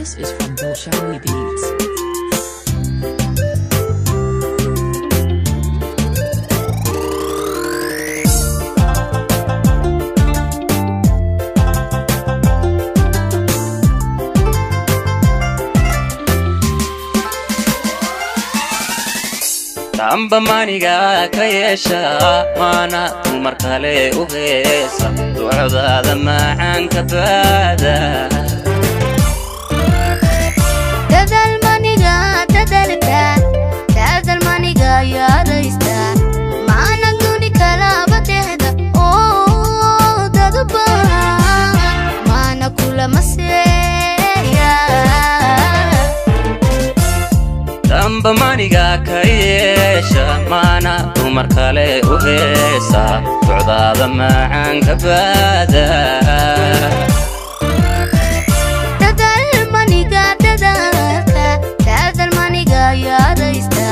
This is from Bolshawi Beats. Tamba maniga kayesha mana umar kale ugeesa ducadaada macaan ka baada dadal maniga yaadaysta maana duni kala batehda oo dadba maana kula maseya Tamba maniga kayesha mana umar kale ugeesa ducadaada macaan ka baada dadal maniga yaadaysta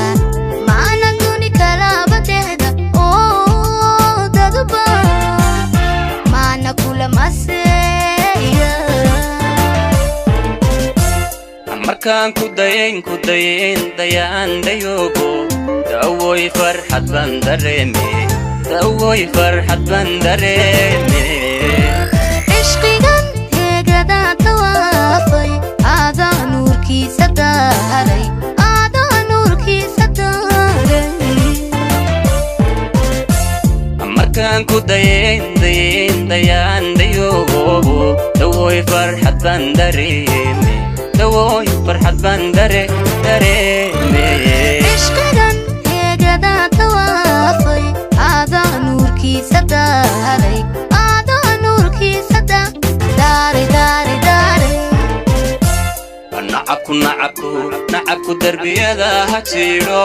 maana duni kala batehda oo dadba maana kula maseya markaan ku dayin dayaan dayogo dawoy farxad baan dareeme ishqigan heegada tawaafay aadaa nuurkiisa daaray markaan ku dayin dayaan dayogo dawoy farxad baan dareeme dawoy farxad baan dareeme ishqigan heegada tawaafay aadaa nuurkiisa daaray nacabku darbiyada ha jiro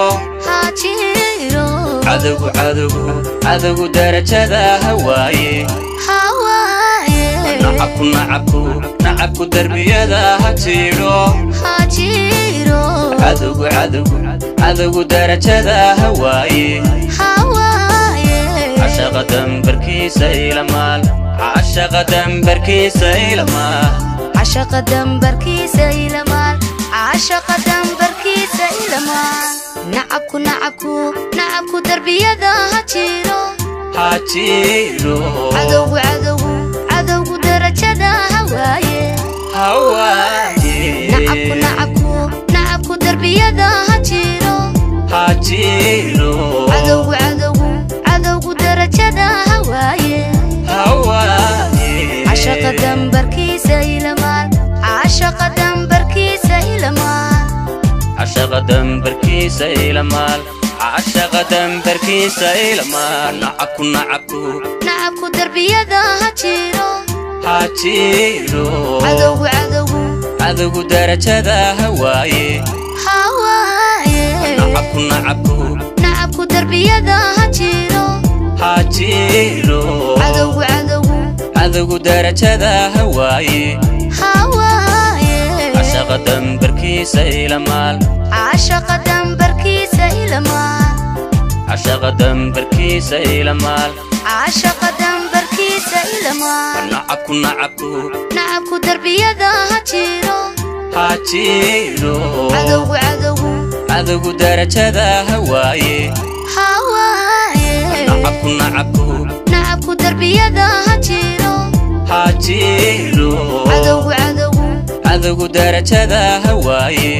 cadowgu darajada hawaaye nacabku darbiyada ha jiro cadowgu darajada hawaaye cashaqa dambarkiisa ilamaal nacabku darbiyada ha jiro cadowgu darajada hawaaye nacabku darbiyada ha jiro cadowgu darajada hawaaye cashaqa dambarkiisa ilamaal nacabku darbiyada ha jiro cadowgu darajada hawaaye nacabku darbiyada ha jiro cadowgu darajada hawaaye cashaqa dambarkiisa ilamaal nacabku darbiyada ha jiro cadowgu darajada hawaaye nacabku darbiyada ha jiro cadowgu darajada hawaaye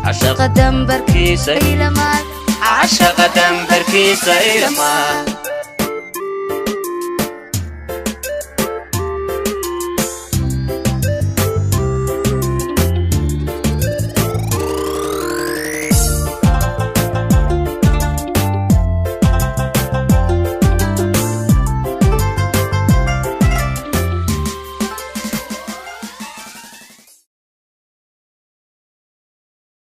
cashaqa dambarkiisa ilamaal